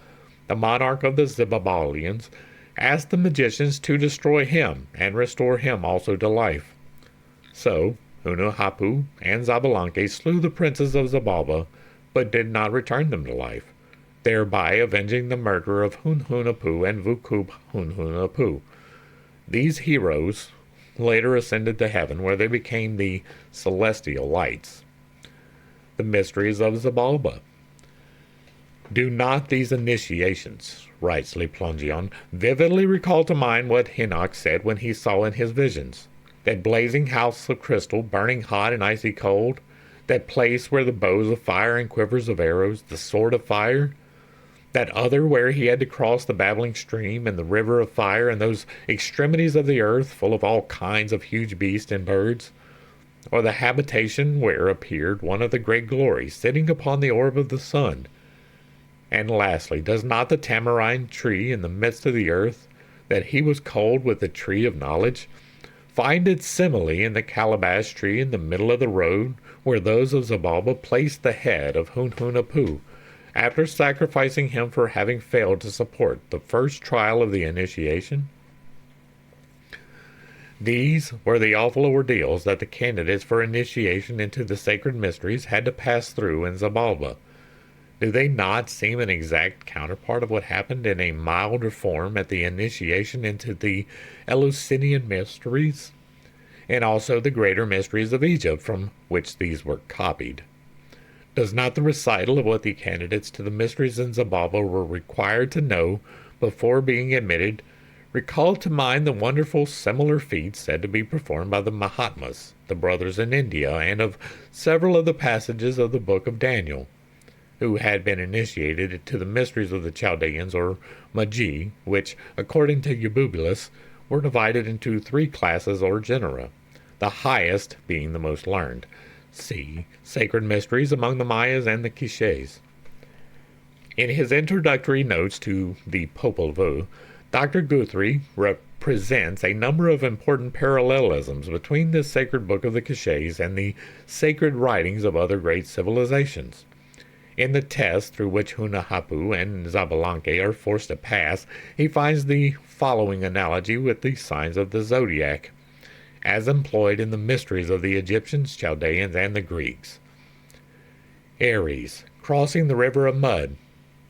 the monarch of the Zibabalians asked the magicians to destroy him and restore him also to life. So Hunahupu and Zabalanque slew the princes of Zabalba, but did not return them to life, thereby avenging the murder of Hunhunapu and Vukub Hunhunapu. These heroes later ascended to heaven, where they became the celestial lights. The mysteries of Zabalba. Do not these initiations, writes Le Plongeon, vividly recall to mind what Enoch said when he saw in his visions, that blazing house of crystal, burning hot and icy cold, that place where the bows of fire and quivers of arrows, the sword of fire, that other where he had to cross the babbling stream and the river of fire, and those extremities of the earth full of all kinds of huge beasts and birds, or the habitation where appeared one of the great glories sitting upon the orb of the sun. And lastly, does not the tamarind tree in the midst of the earth, that he was called with the tree of knowledge, find its simile in the calabash tree in the middle of the road, where those of Zabalba placed the head of Hunhunapu, after sacrificing him for having failed to support the first trial of the initiation? These were the awful ordeals that the candidates for initiation into the sacred mysteries had to pass through in Zabalba. Do they not seem an exact counterpart of what happened in a milder form at the initiation into the Eleusinian mysteries, and also the greater mysteries of Egypt, from which these were copied? Does not the recital of what the candidates to the mysteries in Zabalba were required to know before being admitted recall to mind the wonderful similar feats said to be performed by the Mahatmas, the brothers in India, and of several of the passages of the book of Daniel, who had been initiated to the mysteries of the Chaldeans, or Magi, which, according to Eubulus, were divided into 3 classes or genera, the highest being the most learned. See Sacred Mysteries among the Mayas and the Quiches. In his introductory notes to the Popol Vuh, Dr. Guthrie presents a number of important parallelisms between this sacred book of the Quiches and the sacred writings of other great civilizations. In the test through which Hunahupu and Zabalanque are forced to pass, he finds the following analogy with the signs of the zodiac, as employed in the mysteries of the Egyptians, Chaldeans, and the Greeks. Aries, crossing the river of mud.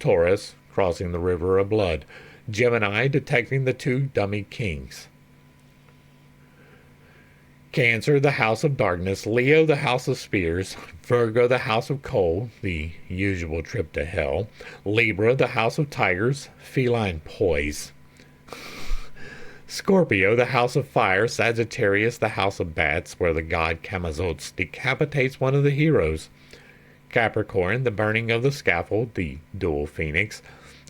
Taurus, crossing the river of blood. Gemini, detecting the 2 dummy kings. Cancer, the house of darkness. Leo, the house of spears. Virgo, the house of coal, the usual trip to hell. Libra, the house of tigers, feline poise. Scorpio, the house of fire. Sagittarius, the house of bats, where the god Camazotz decapitates one of the heroes. Capricorn, the burning of the scaffold, the dual phoenix.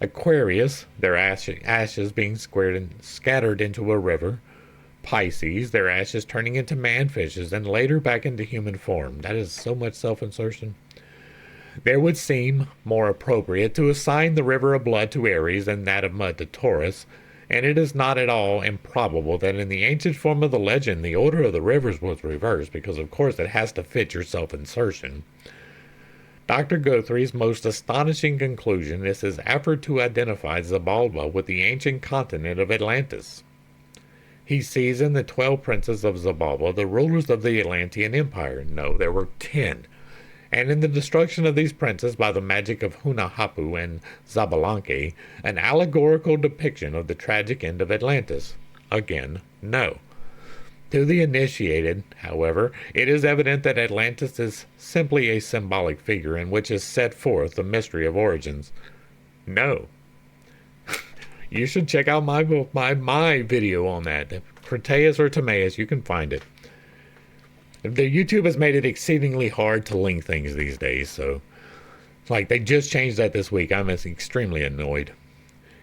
Aquarius, their ashes being scattered into a river. Pisces, their ashes turning into man-fishes and later back into human form. That is so much self-insertion. There would seem more appropriate to assign the river of blood to Aries and that of mud to Taurus, and it is not at all improbable that in the ancient form of the legend the order of the rivers was reversed, because of course it has to fit your self-insertion. Dr. Guthrie's most astonishing conclusion is his effort to identify Zabalba with the ancient continent of Atlantis. He sees in the 12 princes of Zabalba the rulers of the Atlantean Empire. No, there were 10. And in the destruction of these princes by the magic of Hunahupu and Zabalanque, an allegorical depiction of the tragic end of Atlantis. Again, no. To the initiated, however, it is evident that Atlantis is simply a symbolic figure in which is set forth the mystery of origins. No. You should check out my video on that. Proteus or Timaeus, you can find it. The YouTube has made it exceedingly hard to link things these days, so like they just changed that this week. I'm extremely annoyed.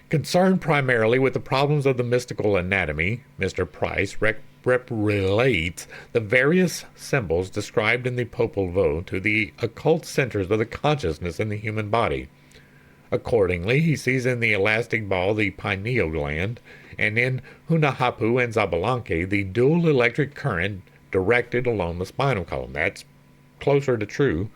Concerned primarily with the problems of the mystical anatomy, Mr. Price relates the various symbols described in the Popol Vuh to the occult centers of the consciousness in the human body. Accordingly, he sees in the elastic ball the pineal gland, and in Hunahpu and Xbalanque the dual electric current directed along the spinal column. That's closer to true.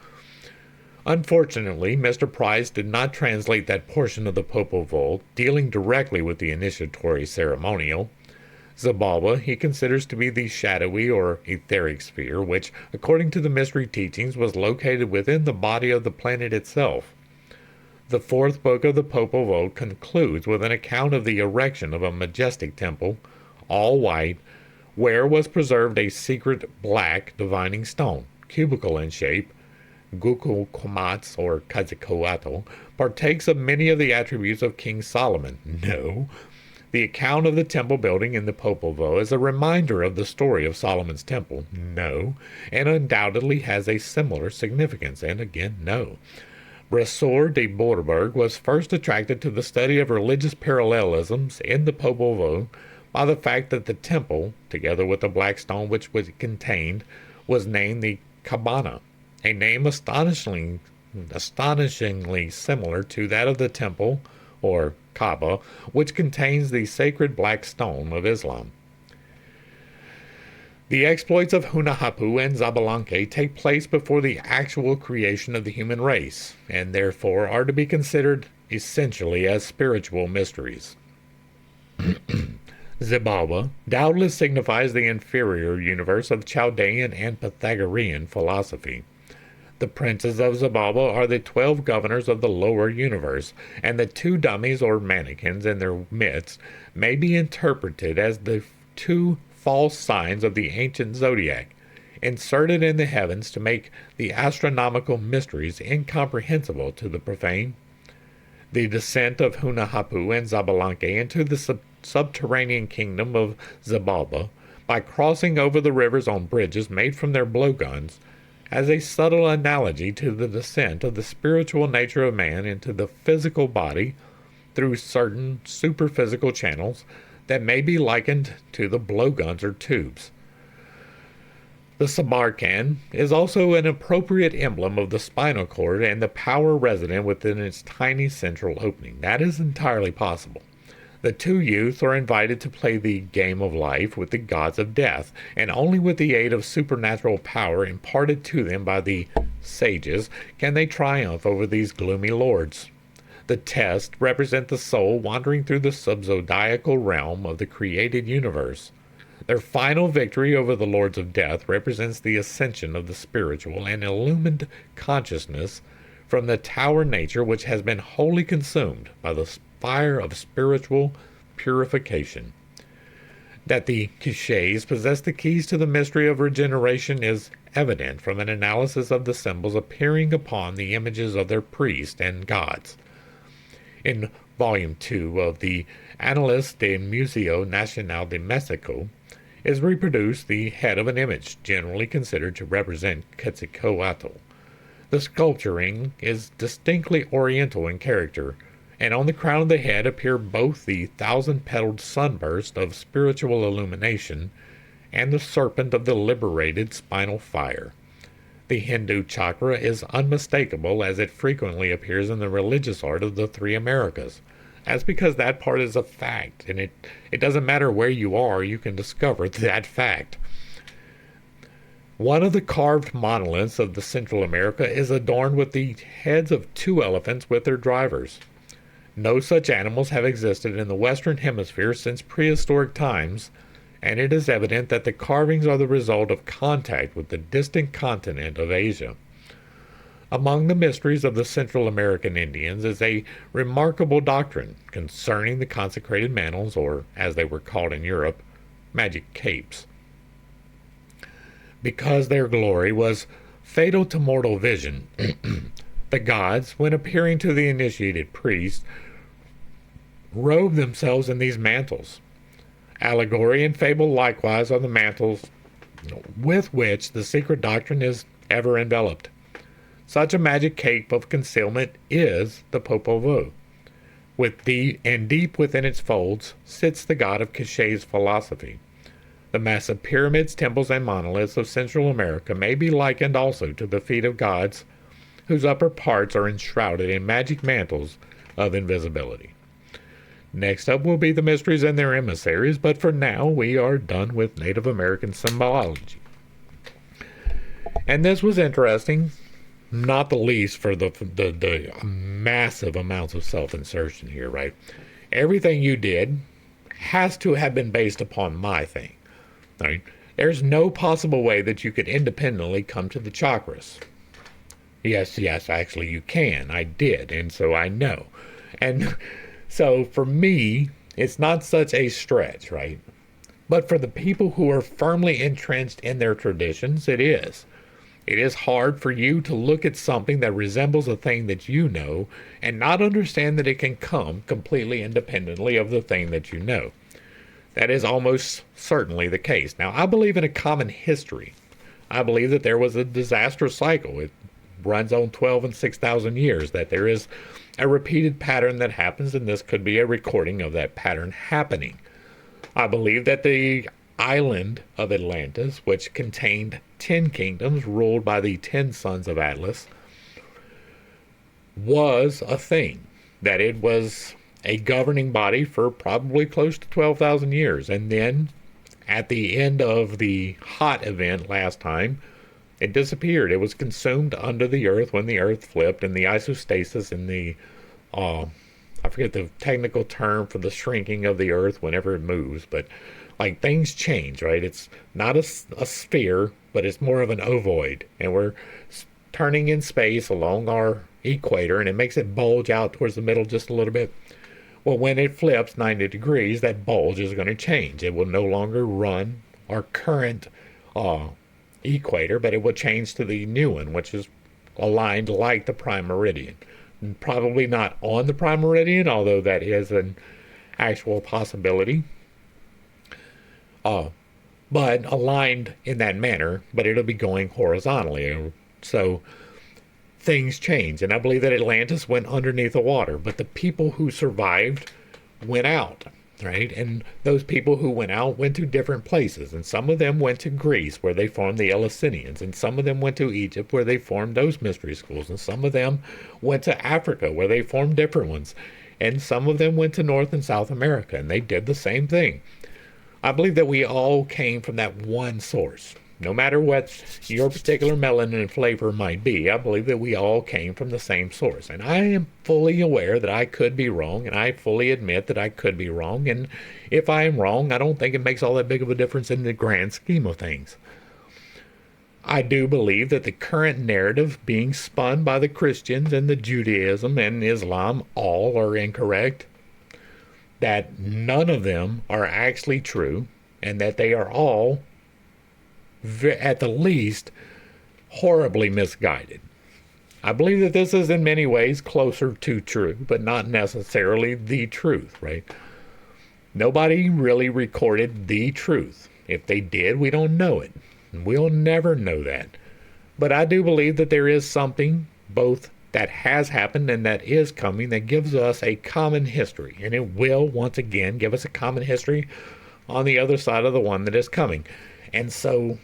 Unfortunately, Mr. Price did not translate that portion of the Popol Vuh dealing directly with the initiatory ceremonial. Xibalba he considers to be the shadowy or etheric sphere, which, according to the mystery teachings, was located within the body of the planet itself. The fourth book of the Popol Vuh concludes with an account of the erection of a majestic temple, all white, where was preserved a secret black divining stone, cubical in shape. Gukukomats, or Quetzalcoatl, partakes of many of the attributes of King Solomon. No. The account of the temple building in the Popol Vuh is a reminder of the story of Solomon's temple. No. And undoubtedly has a similar significance. And again, no. Bresor de Boerberg was first attracted to the study of religious parallelisms in the Popol Vuh by the fact that the temple, together with the black stone which it contained, was named the Kabana, a name astonishingly similar to that of the temple, or Kaaba, which contains the sacred black stone of Islam. The exploits of Hunahpu and Xbalanque take place before the actual creation of the human race, and therefore are to be considered essentially as spiritual mysteries. Xibalba doubtless signifies the inferior universe of Chaldean and Pythagorean philosophy. The princes of Xibalba are the 12 governors of the lower universe, and the 2 dummies or mannequins in their midst may be interpreted as the 2 false signs of the ancient zodiac, inserted in the heavens to make the astronomical mysteries incomprehensible to the profane. The descent of Hunahpu and Xbalanque into the subterranean kingdom of Xibalba by crossing over the rivers on bridges made from their blowguns as a subtle analogy to the descent of the spiritual nature of man into the physical body through certain superphysical channels that may be likened to the blowguns or tubes. The Samarkand is also an appropriate emblem of the spinal cord and the power resident within its tiny central opening. That is entirely possible. The 2 youths are invited to play the game of life with the gods of death, and only with the aid of supernatural power imparted to them by the sages can they triumph over these gloomy lords. The tests represent the soul wandering through the subzodiacal realm of the created universe. Their final victory over the lords of death represents the ascension of the spiritual and illumined consciousness from the tower nature which has been wholly consumed by the fire of spiritual purification. That the clichés possess the keys to the mystery of regeneration is evident from an analysis of the symbols appearing upon the images of their priests and gods. In Volume 2 of the Annales de Museo Nacional de Mexico is reproduced the head of an image generally considered to represent Quetzalcoatl. The sculpturing is distinctly oriental in character, and on the crown of the head appear both the 1,000-petaled sunburst of spiritual illumination and the serpent of the liberated spinal fire. The Hindu chakra is unmistakable as it frequently appears in the religious art of the 3 Americas. That's because that part is a fact, and it doesn't matter where you are, you can discover that fact. One of the carved monoliths of the Central America is adorned with the heads of 2 elephants with their drivers. No such animals have existed in the Western Hemisphere since prehistoric times, and it is evident that the carvings are the result of contact with the distant continent of Asia. Among the mysteries of the Central American Indians is a remarkable doctrine concerning the consecrated mantles, or, as they were called in Europe, magic capes. because their glory was fatal to mortal vision. The gods, when appearing to the initiated priest, robe themselves in these mantles. Allegory and fable likewise are the mantles with which the secret doctrine is ever enveloped. Such a magic cape of concealment is the Popol Vuh. And deep within its folds sits the god of Cachet's philosophy. The massive pyramids, temples, and monoliths of Central America may be likened also to the feet of gods whose upper parts are enshrouded in magic mantles of invisibility. Next up will be the mysteries and their emissaries, but for now we are done with Native American symbology. And this was interesting, not the least for the massive amounts of self-insertion here, right? Everything you did has to have been based upon my thing, right? There's no possible way that you could independently come to the chakras. Yes, actually you can. I did, and so I know. And so for me, it's not such a stretch, right? But for the people who are firmly entrenched in their traditions, it is. It is hard for you to look at something that resembles a thing that you know and not understand that it can come completely independently of the thing that you know. That is almost certainly the case. Now, I believe in a common history. I believe that there was a disastrous cycle. It runs on 12 and 6,000 years, that there is a repeated pattern that happens, and this could be a recording of that pattern happening. I believe that the island of Atlantis, which contained 10 kingdoms ruled by the 10 sons of Atlas, was a thing, that it was a governing body for probably close to 12,000 years. And then at the end of the hot event last time, it disappeared. It was consumed under the earth when the earth flipped, and the isostasis and the, I forget the technical term for the shrinking of the earth whenever it moves, but like things change, right? It's not a sphere, but it's more of an ovoid, and we're turning in space along our equator, and it makes it bulge out towards the middle just a little bit. Well, when it flips 90 degrees, that bulge is going to change. It will no longer run our current equator, but it will change to the new one, which is aligned like the prime meridian. Probably not on the prime meridian, although that is an actual possibility. But aligned in that manner, but it'll be going horizontally. So things change. And I believe that Atlantis went underneath the water, but the people who survived went out, right? And those people who went out went to different places. And some of them went to Greece, where they formed the Eleusinians. And some of them went to Egypt, where they formed those mystery schools. And some of them went to Africa, where they formed different ones. And some of them went to North and South America, and they did the same thing. I believe that we all came from that one source. No matter what your particular melanin flavor might be, I believe that we all came from the same source. And I am fully aware that I could be wrong, and I fully admit that I could be wrong. And if I am wrong, I don't think it makes all that big of a difference in the grand scheme of things. I do believe that the current narrative being spun by the Christians and the Judaism and Islam all are incorrect, that none of them are actually true, and that they are all, at the least, horribly misguided. I believe that this is in many ways closer to true, but not necessarily the truth, right? Nobody really recorded the truth. If they did, we don't know it. We'll never know that. But I do believe that there is something both that has happened and that is coming that gives us a common history. And it will, once again, give us a common history on the other side of the one that is coming. And so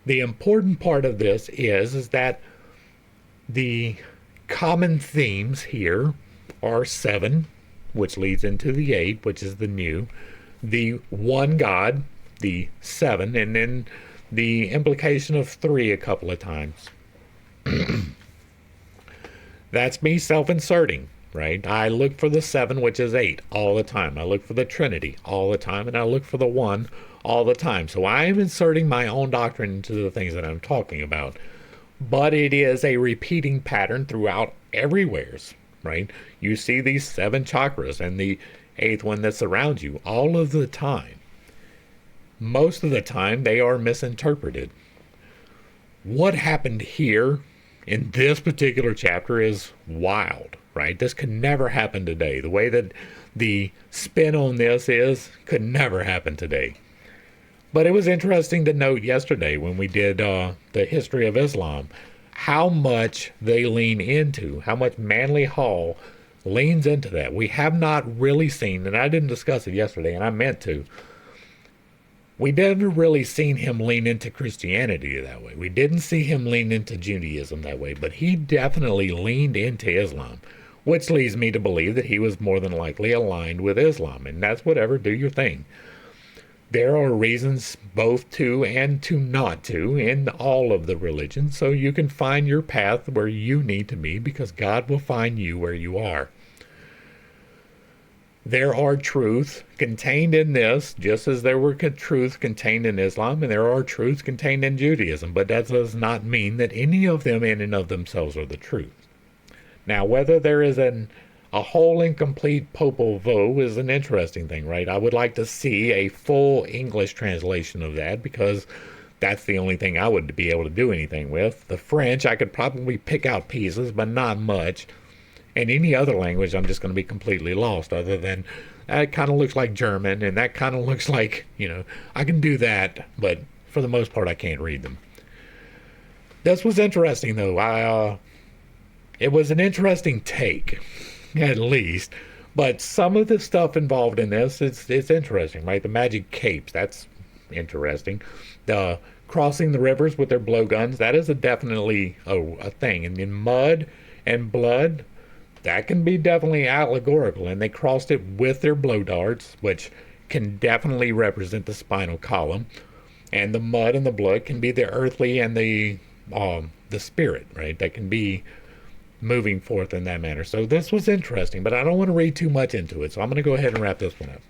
the important part of this is that the common themes here are 7, which leads into the 8, which is the new, the one God, the 7, and then the implication of 3 a couple of times. That's me self-inserting, right? I look for the 7, which is 8, all the time. I look for the Trinity all the time, and I look for the 1 all the time. So I am inserting my own doctrine into the things that I'm talking about. But it is a repeating pattern throughout everywheres, right? You see these 7 chakras and the 8th one that surrounds you all of the time. Most of the time, they are misinterpreted. what happened here in this particular chapter is wild, right? This could never happen today. The way that the spin on this is could never happen today. But it was interesting to note yesterday when we did the history of Islam, how much they lean into, how much Manly Hall leans into that. We have not really seen, and I didn't discuss it yesterday, and I meant to, we never really seen him lean into Christianity that way. We didn't see him lean into Judaism that way, but he definitely leaned into Islam, which leads me to believe that he was more than likely aligned with Islam, and that's whatever, do your thing. There are reasons both to and to not to in all of the religions, so you can find your path where you need to be because God will find you where you are. There are truths contained in this, just as there were truths contained in Islam, and there are truths contained in Judaism, but that does not mean that any of them in and of themselves are the truth. Now, whether there is a whole and complete Popol Vuh is an interesting thing, right? I would like to see a full English translation of that because that's the only thing I would be able to do anything with. The French, I could probably pick out pieces, but not much. And any other language, I'm just going to be completely lost other than that kind of looks like German and that kind of looks like, I can do that, but for the most part, I can't read them. This was interesting, though. It was an interesting take, at least. But some of the stuff involved in this, it's interesting, right? The magic capes, that's interesting. The crossing the rivers with their blowguns, that is definitely a thing. And then mud and blood, that can be definitely allegorical, and they crossed it with their blow darts, which can definitely represent the spinal column. And the mud and the blood can be the earthly and the spirit, right? That can be moving forth in that manner. So this was interesting, but I don't want to read too much into it, so I'm going to go ahead and wrap this one up.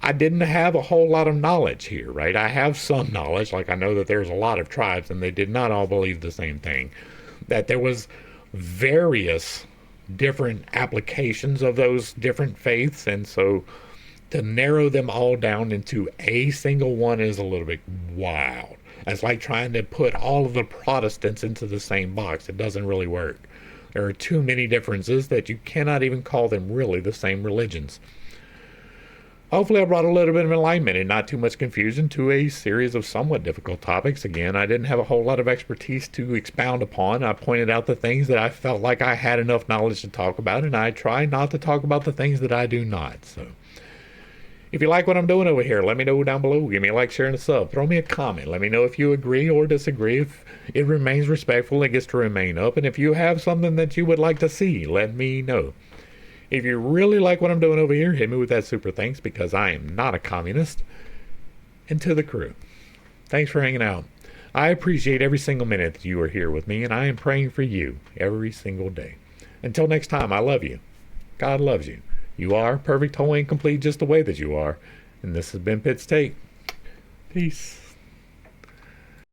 I didn't have a whole lot of knowledge here, right? I have some knowledge, like I know that there's a lot of tribes, and they did not all believe the same thing. That there was various different applications of those different faiths, and so to narrow them all down into a single one is a little bit wild. It's like trying to put all of the Protestants into the same box. It doesn't really work. There are too many differences that you cannot even call them really the same religions. Hopefully I brought a little bit of enlightenment and not too much confusion to a series of somewhat difficult topics. Again, I didn't have a whole lot of expertise to expound upon. I pointed out the things that I felt like I had enough knowledge to talk about, and I try not to talk about the things that I do not. So, if you like what I'm doing over here, let me know down below. Give me a like, share, and a sub. Throw me a comment. Let me know if you agree or disagree. If it remains respectful, it gets to remain up. And if you have something that you would like to see, let me know. If you really like what I'm doing over here, hit me with that super thanks because I am not a communist. And to the crew, thanks for hanging out. I appreciate every single minute that you are here with me, and I am praying for you every single day. Until next time, I love you. God loves you. You are perfect, whole, and complete just the way that you are. And this has been Pitt's Take. Peace.